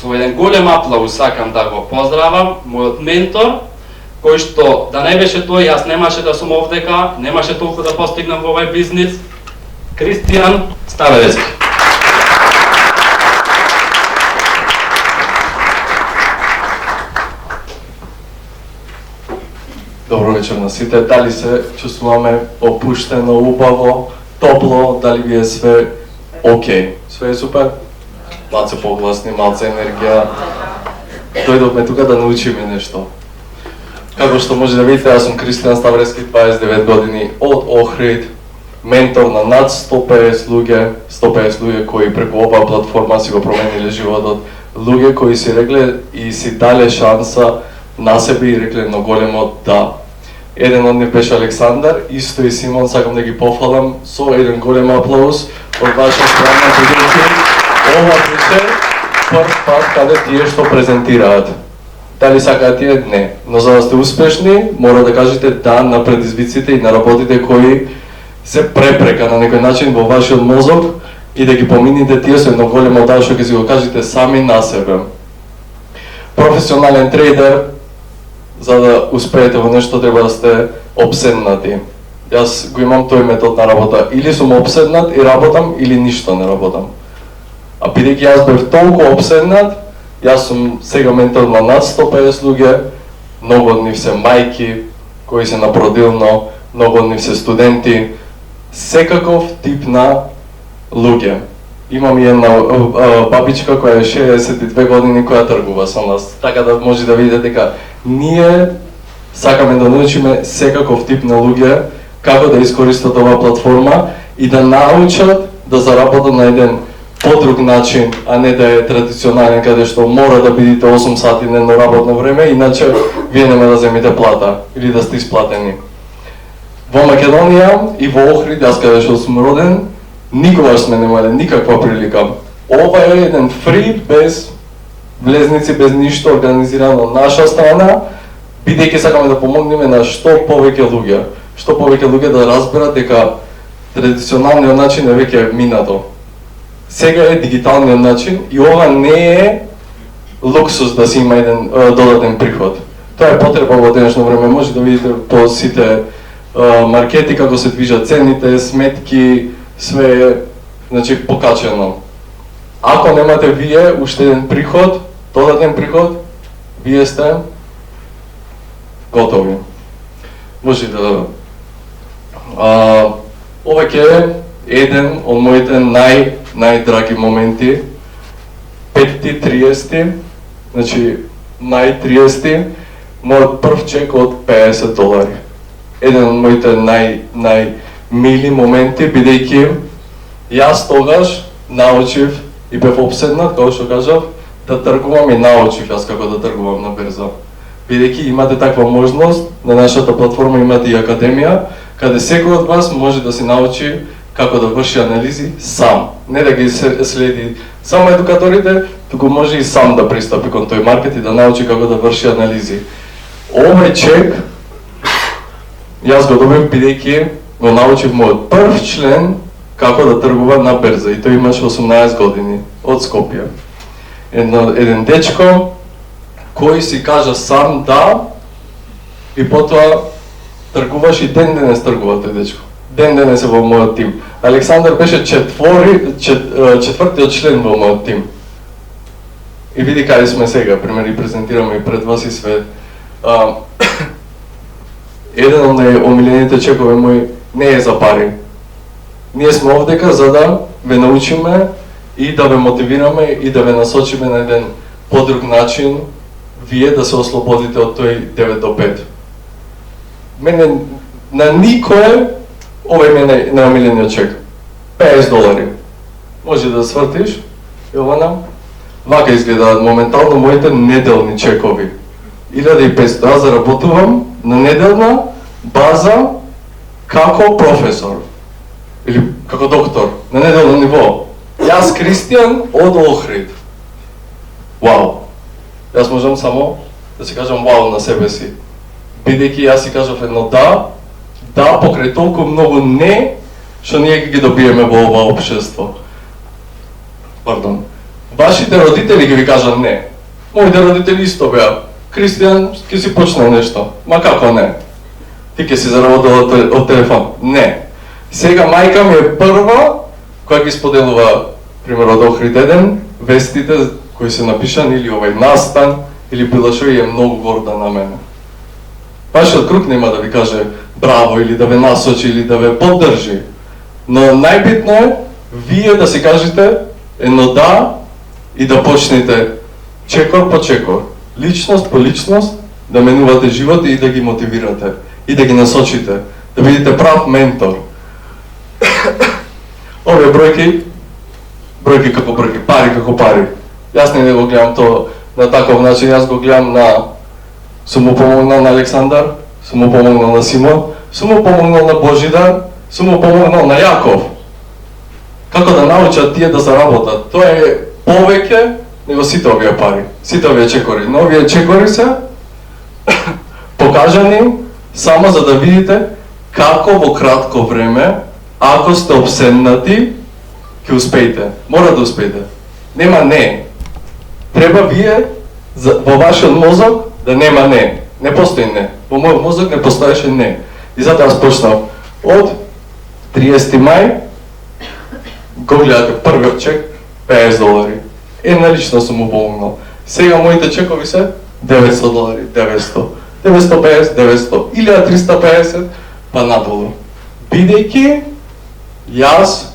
Со еден голем аплауз сакам да го поздравам мојот ментор, кој што да не беше тој, јас немаше да сум овдека, немаше толку да постигнам во овој бизнис. Кристијан Ставерецки. Добро вечер на сите. Дали се чувствуваме опуштено, убаво, топло, дали ви е све окей? Све е супер? Малце погласни, малце енергија. Дојдовме тука да научиме нешто. Како што може да видите, јас сум Кристијан Ставрецки, 29 години, од Охрид, ментор на над 150 луѓе кои преку оваа платформа си го промениле животот, луѓе кои си рекле и си дале шанса на себе и рекле на големо да. Еден од нив беше Александар, исто и Симон, сакам да ги пофалам со еден голем аплауз од ваша страна, бидејќи ова беше прв пат каде тие што презентираат. Дали сакаат тие? Не. Но за да сте успешни, мора да кажете да на предизвиците и на работите кои се препрека на некој начин во вашиот мозок и да ги помините тие со едно големо да што ќе си го кажете сами на себе. Професионален трейдер, за да успеете во нешто треба да сте обседнати. Јас го имам тој метод на работа. Или сум обседнат и работам, или ништо не работам. А бидејќи јас бев толку обседнат, јас сум сега ментор на над 150 луѓе, многу од нив се мајки, кои се на продилно, многу од нив се студенти, секаков тип на луѓе. Имам и една бабичка која е 62 години која тргува со нас, така да може да видите дека ние сакаме да научиме секаков тип на луѓе како да искористат оваа платформа и да научат да заработат на еден подруг начин, а не да е традиционален каде што мора да бидите 8 сати дневно работно време, иначе вие нема да земите плата или да сте исплатени. Во Македонија и во Охрид, јас каде што сум роден, никогаш сме немале никаква прилика. Ова е еден фри, без влезници, без ништо, организирано од наша страна, бидејќи сакаме да помогнеме на што повеќе луѓе да разберат дека традиционалниот начин е веќе минато. Сега е дигиталниот начин и ова не е луксус да си има еден додатен приход. Тоа е потреба во денешно време, може да видите по сите маркети како се движат цените, сметки, све е значи покачено. Ако немате вие уште еден приход, додатен приход, вие сте готови. Може да ова ќе е еден од моите најдраги моменти, 5:30, значи нај-30, мојот прв чек од $50. Еден од моите најмили моменти, бидејќи јас тогаш научив и бев обседнат, како што кажав, да тргувам и научив јас како да тргувам на берза. Бидејќи имате таква можност, на нашата платформа имате и академија, каде секој од вас може да се научи како да врши анализи сам. Не да ги следи само едукаторите, туку може и сам да пристапи кон тој маркет и да научи како да врши анализи. Овој чек јас го добив бидејќи го научив мојот прв член како да тргува на берза и тој имаше 18 години од Скопје. Еден дечко кој си кажа сам да и потоа тргуваш и ден денес тргува тој дечко. Ден денес е во мојот тим. Александар беше четвртиот член во мојот тим. И види каде сме сега, пример и презентираме и пред вас и све. Еден од најомилените чекове мои не е за пари. Ние сме овдека за да ве научиме и да ве мотивираме и да ве насочиме на еден подруг начин вие да се ослободите од тој 9 до 5. Мене на никое овој ми е најомилениот чек. $50. Може да свртиш, Јована? Вака изгледаат моментално моите неделни чекови. 1500. Аз заработувам на неделна база како професор. Или како доктор, на неделно ниво. Јас Кристијан од Охрид. Вау! Јас можам само да си кажам вау на себе си. Бидејќи јас си кажав едно да покрај толку многу не, што ние ги добиеме во ова општество. Пардон. вашите родители ги ви кажат не. Моите родители исто беа. Кристијан, ќе си почнал нешто. Ма како не? Ти ќе си заработил од телефон? Не. Сега мајка ми е прва која ги споделува, пример, од Охрид еден, вестите кои се напишани или овај настан, или било што, и е многу горда на мене. Вашиот круг нема да ви каже браво, или да ве насочи, или да ве поддржи. Но најбитно е, вие да си кажете едно да и да почнете чекор по чекор, личност по личност, да менувате живот и да ги мотивирате, и да ги насочите, да бидете прав ментор. Овие бројки како бројки, пари како пари. Јас не го гледам то на таков начин, јас го гледам на... Сум му помогнал на Александар, сум му помогнал на Симон, сум му помогнал на Божидар, сум му помогнал на Јаков. Како да научат тие да заработат. Тоа е повеќе него сите овие пари, сите овие чекори. Но овие чекори се покажани само за да видите како во кратко време, ако сте обседнати, ќе успеете. Мора да успеете. Нема не. Треба вие во вашиот мозок да нема не. Не постои не. Во мојот мозок не постоеше не. И затоа јас почнав од 30 мај, го гледате првиот чек, $50. Една лично сум му помогнал. Сега моите чекови се $900, 900, 950, 900, 1350, па надолу. Бидејќи јас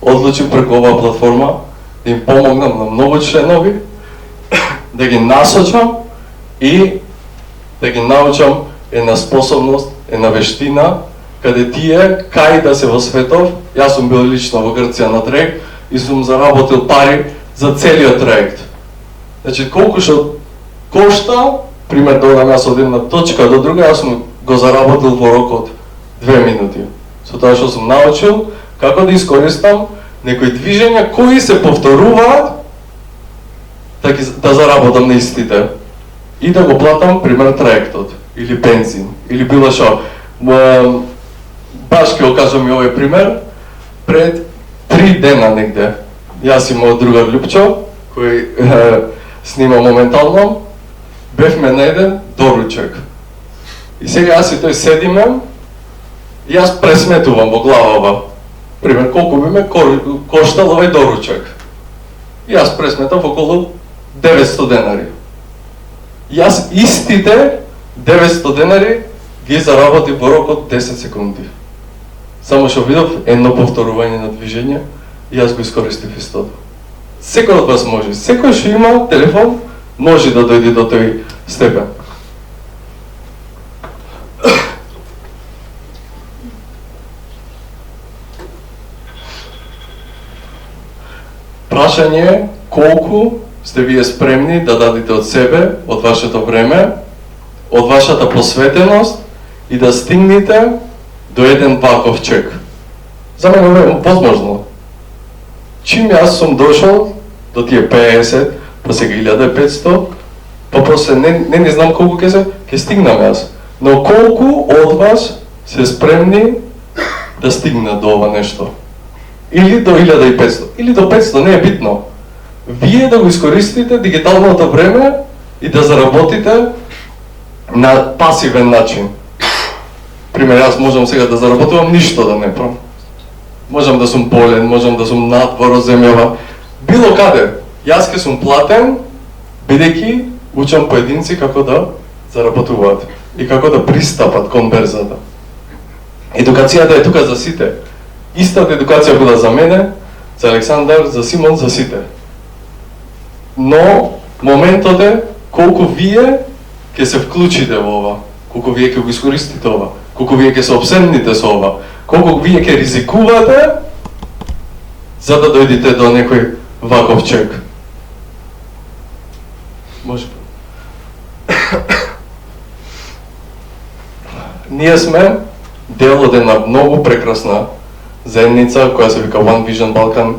одлучив преку оваа платформа да им помогнам на многу членови, да ги насочам и да ги научам една способност, една вештина, каде тие, кај да се во светов, јас сум бил лично во Грција на траек и сум заработил пари за целиот траект. Значи, колку што кошта, пример, да одам јас од една точка до друга, јас сум го заработил во рок од 2 минути. Со тоа што сум научил како да искористам некои движења кои се повторуваат, да заработам на истите и да го платам, пример, траектот или бензин или било што. Баш ќе го кажам и овој пример. Пред 3 дена негде, јас и мојот другар Лјупчо, кој снима моментално, бевме на еден доручек. И сега јас и тој седиме, и јас пресметувам во главава. Пример, колку би ме коштал овој доручек. И јас пресметав околу $900. Јас истите $900 ги заработив во рок од 10 секунди. Само што видов едно повторување на движење и јас го искористив истото. Секој од вас може, секој што има телефон може да дојде до тој степен. Прашање е колку сте вие спремни да дадете од себе, од вашето време, од вашата посветеност и да стигнете до еден ваков чек. За мене е возможно. Чим јас сум дошол до тие 50, па сега 1500, па после не знам колку ќе стигнам јас. Но колку од вас се спремни да стигнат до ова нешто? Или до 1500, или до 500, не е битно. Вие да го искористите дигиталното време и да заработите на пасивен начин. Пример, јас можам сега да заработувам ништо да не правам. Можам да сум болен, можам да сум надвор од земјава, било каде. Јас ке сум платен, бидејќи учам поединци како да заработуваат и како да пристапат кон берзата. Едукацијата е тука за сите. Истата едукација била за мене, за Александар, за Симон, за сите. Но моментот е колку вие ќе се вклучите во ова, колку вие ќе го искористите ова, колку вие ќе се обседните со ова, колку вие ќе ризикувате за да дојдете до некој ваков чек. Може. Ние сме дел од една многу прекрасна заедница која се вика One Vision Balkan.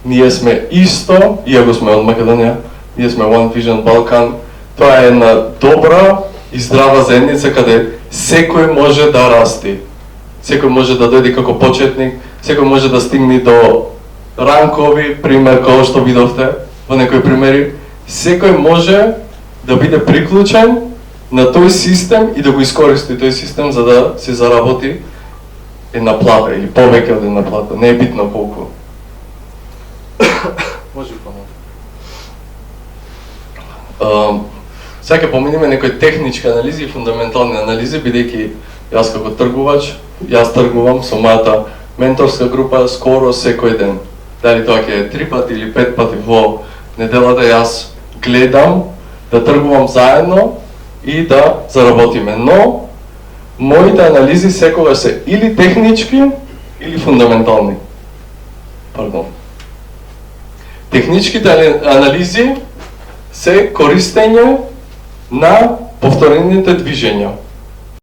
Ние сме исто, иако сме од Македонија, ние сме One Vision Balkan. Тоа е една добра и здрава заедница каде секој може да расти. Секој може да дојде како почетник, секој може да стигне до ранкови, пример кој што видовте, во некои примери, секој може да биде приклучен на тој систем и да го искористи тој систем за да се заработи една плата или повеќе од една плата, не е битно колку. Може сега ќе поминиме некои технички анализи и фундаментални анализи, бидејќи јас како тргувач, јас тргувам со мојата менторска група скоро секој ден. Дали тоа ќе е 3 пати или 5 пати во неделата, јас гледам да тргувам заедно и да заработиме. Но моите анализи секогаш се или технички или фундаментални. Пардон. Техничките анализи се користење на повторените движења.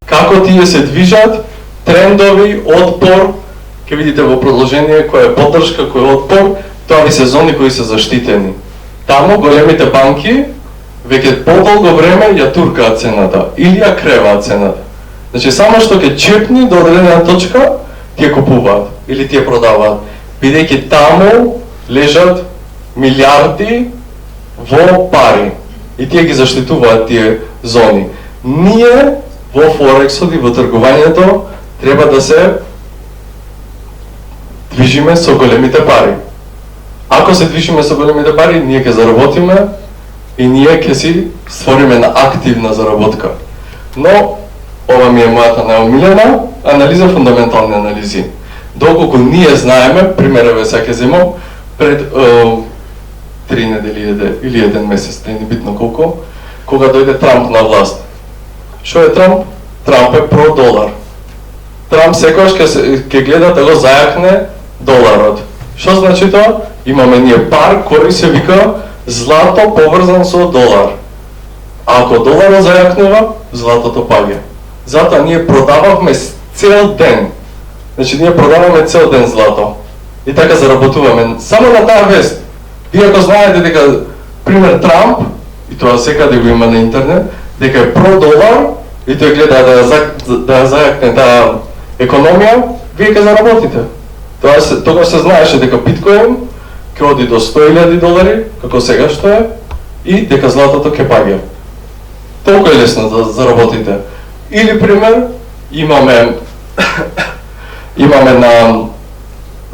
Како тие се движат, трендови, отпор, ќе видите во продолжение која е поддршка, кој е отпор, тоа ви се зони кои се заштитени. Таму големите банки веќе подолго време ја туркаат цената или ја креваат цената. Значи само што ќе чепни до одредена точка, тие купуваат или тие продаваат, бидејќи таму лежат милиарди во пари и тие ги заштитуваат тие зони. Ние во Форексот и во тргувањето треба да се движиме со големите пари. Ако се движиме со големите пари, ние ќе заработиме и ние ќе си створиме на активна заработка. Но ова ми е мојата најомилена анализа, фундаментални анализи. Доколку ние знаеме, примереве сега ќе земам, пред 3 недели или 1 месец, не е битно колку, кога дојде Трамп на власт. Што е Трамп? Трамп е про-долар. Трамп секогаш ќе гледа да го зајакне доларот. Што значи тоа? Имаме ние пар кој се вика злато поврзан со долар. Ако доларот зајакнува, златото паѓа. Затоа ние продававме цел ден. Значи ние продаваме цел ден злато. И така заработуваме. Само на таа вест. Вие ако знаете дека, пример Трамп, и тоа секаде го има на интернет, дека е про-долар, и тој гледа да зајакне таа економија, вие ќе заработите. Тогаш се знаеше дека биткоин ќе оди до $100,000, како сега што е, и дека златото ќе паѓа. Толку е лесно да заработите. Или пример, имаме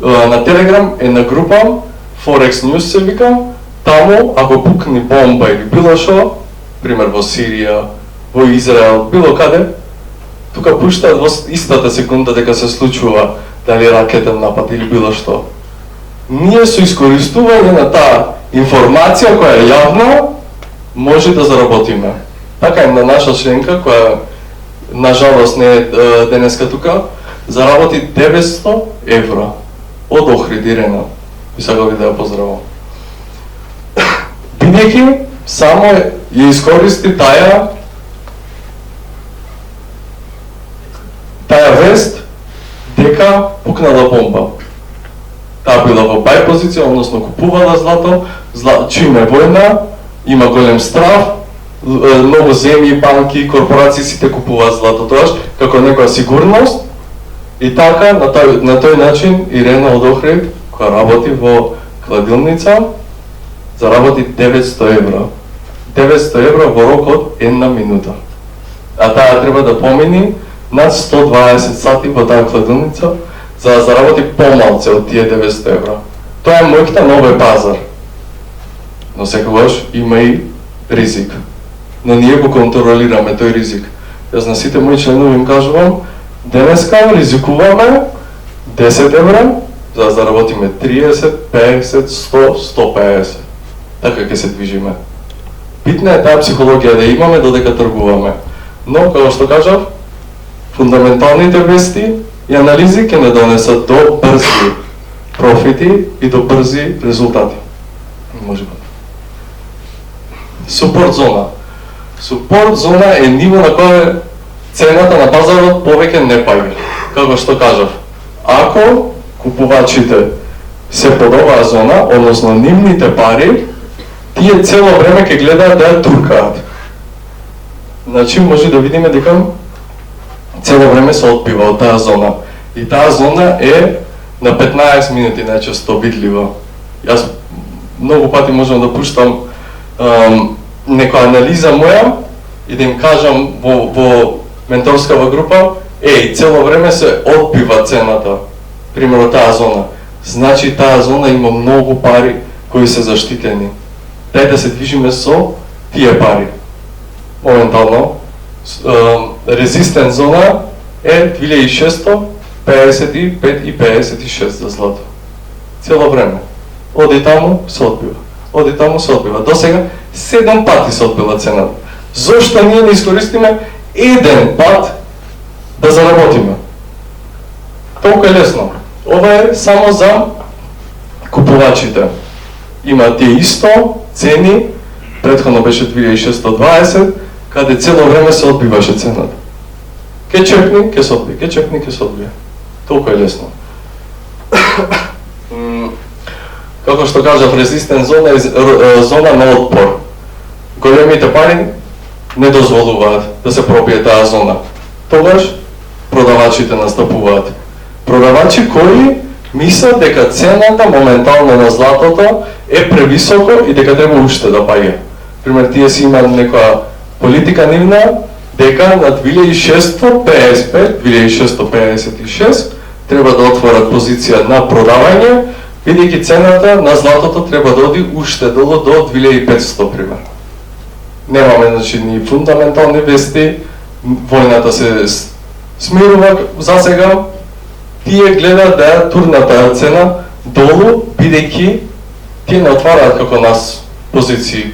на Телеграм една група, Forex News се вика, таму ако пукне бомба или било што, пример во Сирија, во Израел, било каде, тука пуштаат во истата секунда дека се случува дали ракетен напад или било што. Ние со искористување на таа информација која е јавна, може да заработиме. Така е на наша членка, која нажалост не е денеска тука, заработи €900 од Охрид Ирена. И сега ви да ја поздравам. Бидејќи само ја искористи таа вест дека пукнала бомба. Таа била во бај позиција, односно купувала злато, чим е војна, има голем страф, многу земји, банки, корпорации сите купуваат злато тоаш како некоја сигурност. И така на тој начин Ирена од Охрид, која работи во кладилница, заработи €900. €900 во рок од 1 минута. А таа треба да помини над 120 сати во таа кладилница за да заработи помалце од тие €900. Тоа е мојката нове пазар. Но секогаш има и ризик. Но ние го контролираме тој ризик. Јас на сите мои членови им кажувам, денеска ризикуваме €10, за да заработиме 30, 50, 100, 150. Така ќе се движиме. Битна е таа психологија да имаме додека тргуваме. Но, како што кажав, фундаменталните вести и анализи ќе не донесат до брзи профити и до брзи резултати. Може би. Супорт зона. Супорт зона е ниво на кое цената на пазарот повеќе не паѓа. Како што кажав, ако купувачите се под оваа зона, односно нивните пари, тие цело време ќе гледаат да ја туркаат. Значи може да видиме дека цело време се отбива од таа зона. И таа зона е на 15 минути најчесто видлива. Јас многу пати можам да пуштам некоја анализа моја и да им кажам во менторскава група, цело време се одбива цената, примерно таа зона. Значи таа зона има многу пари кои се заштитени. Дај да се движиме со тие пари. Моментално, резистент зона е 2655 и 56 за злато. Цело време. Оди таму, се одбива. Оди таму, се одбива. До сега 7 пати се одбила цената. Зошто ние не искористиме еден пат да заработиме? Толку е лесно. Ова е само за купувачите. Има тие исто цени, претходно беше 2620, каде цело време се одбиваше цената. Ке чекни, ке се одби, ке чекни, ке се одби. Толку е лесно. Како што кажав, резистент зона е зона на отпор. Големите пари не дозволуваат да се пробие таа зона. Тогаш продавачите настапуваат. Продавачи кои мислат дека цената моментално на златото е превисоко и дека треба уште да паѓа. Пример, тие си имаат некоја политика нивна дека на 2655-2656 треба да отворат позиција на продавање, бидејќи цената на златото треба да оди уште долу до 2500 пример. Немаме, значи, ни фундаментални вести, војната се смирува за сега, тие гледаат да ја турнат таа цена долу, бидејќи тие не отвараат како нас позиции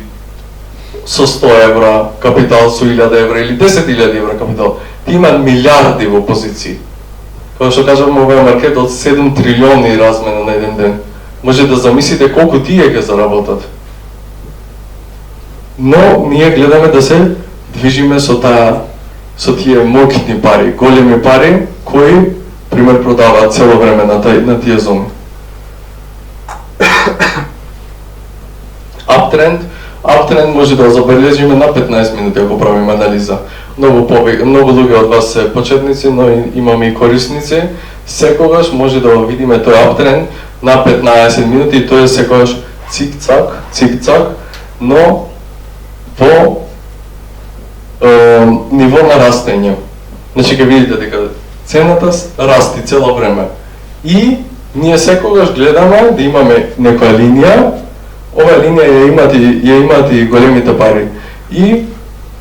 со 100 евра капитал, со 1000 евра или 10.000 евра капитал. Тие имаат милиарди во позиции. Како што кажам, овој маркет од 7 трилиони размена на еден ден. Може да замислите колку тие ќе заработат. Но ние гледаме да се движиме со тие моќни пари, големи пари кои пример продаваат цело време на тие зони. Uptrend може да забележиме на 15 минути ако правиме анализа. Многу луѓе од вас се почетници, но имаме и корисници. Секогаш може да видиме тој uptrend на 15 минути и тоа е секогаш цик-цак, но во ниво на растење. Значи ќе видите дека цената расти цело време. И ние секогаш гледаме да имаме некоја линија. Оваа линија ја имаат и големите пари. И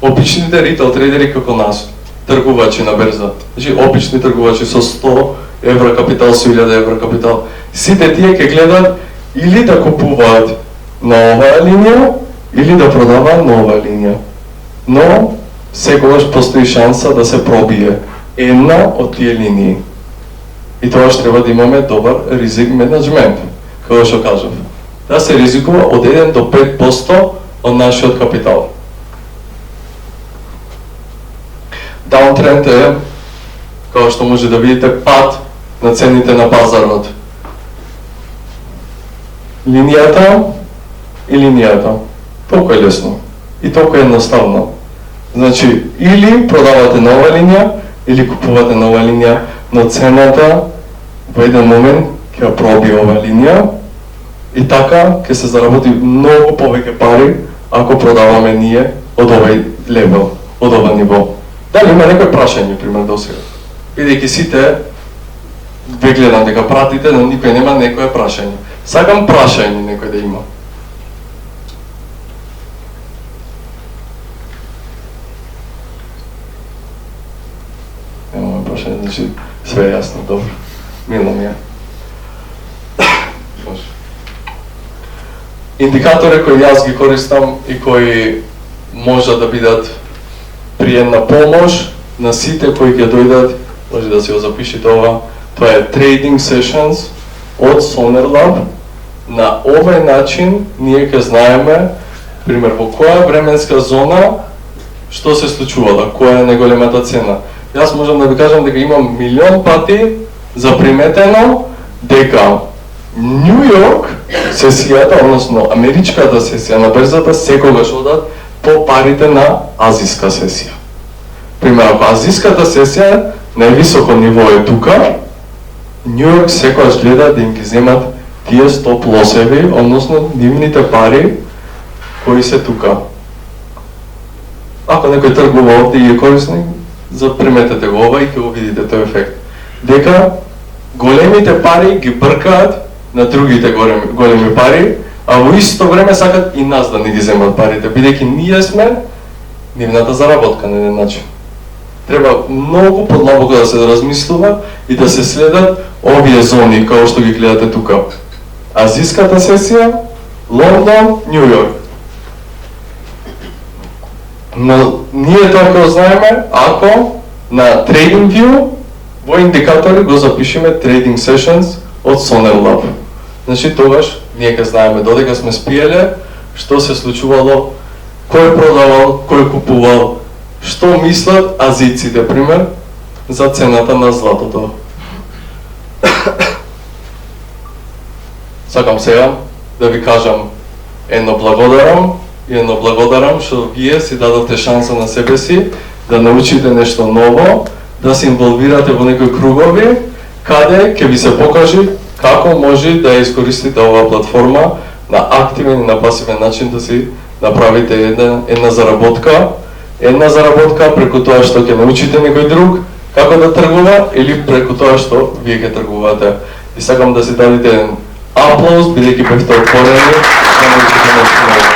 обичните ритейл трейдери како нас, тргувачи на берза. Значи обични тргувачи со 100 евра капитал, со 1000 евра капитал. Сите тие ќе гледаат или да купуваат на оваа линија, или да продаваат на оваа линија. Но секогаш постои шанса да се пробие една од тие линии. И тоа што треба да имаме добар ризик менеджмент, како што кажав. Да се ризикува од 1 до 5% од нашиот капитал. Даунтренд е, како што може да видите, пад на цените на пазарот. Линијата и линијата. Толку е лесно и толку е едноставно. Значи, или продавате на оваа линија, или купувате на оваа линија, но цената во еден момент ќе пробие оваа линија и така ќе се заработи многу повеќе пари ако продаваме ние од овој левел, од ова ниво. Дали има некој прашање, пример, до сега? Бидејќи сите ве гледам дека пратите, но никој нема некој прашање. Сакам прашање некој да има. Немаме прашање, значи све е јасно, добро. Мило ми е. Индикатори кои јас ги користам и кои може да бидат приемна помош на сите кои ќе дојдат, може да си го запишете ова, тоа е trading sessions од SolarLab. На овој начин ние ќе знаеме, пример, во која временска зона што се случувало, која е најголемата цена. Јас можам да ви кажам дека имам милион пати заприметено дека Нью Йорк сесијата, односно америчката сесија на берзата секогаш одат по парите на азиска сесија. Пример, ако азиската сесија највисоко ниво е тука, Нью Йорк секогаш гледа да им ги земат тие 100 плосеви, односно нивните пари кои се тука. Ако некој тргува овде и е корисник, заприметете го ова и ќе го видите тој ефект. Дека големите пари ги бркаат на другите големи пари, а во исто време сакат и нас да не ги земат парите, бидејќи ние сме нивната заработка на еден начин. Треба многу подлабоко да се размислува и да се следат овие зони, како што ги гледате тука. Азиската сесија, Лондон, Нью Йорк. Но ние тоа го знаеме ако на TradingView во индикатори го запишеме Trading Sessions од SolarLab. Значи тогаш ние ќе знаеме додека сме спиеле што се случувало, кој продавал, кој купувал, што мислат азиците, пример, за цената на златото. Сакам сега да ви кажам едно благодарам што вие си дадовте шанса на себе си да научите нешто ново, да се инволвирате во некои кругови, каде ќе ви се покажи како може да ја искористите оваа платформа на активен и на пасивен начин да си направите една заработка преку тоа што ќе научите некој друг како да тргува или преку тоа што вие ќе тргувате. И сакам да си дадете еден аплауз, бидејќи бевте отворени да научите нешто ново.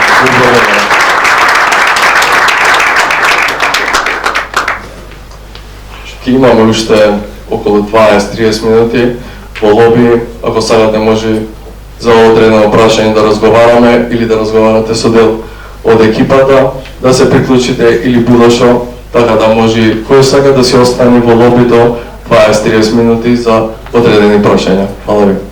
Ќе имаме уште околу 20-30 минути во лоби, ако сакате може за одредено прашање да разговараме или да разговарате со дел од екипата, да се приклучите или било што, така да може кој сака да си остане во лобито 20-30 минути за одредени прашања. Фала ви.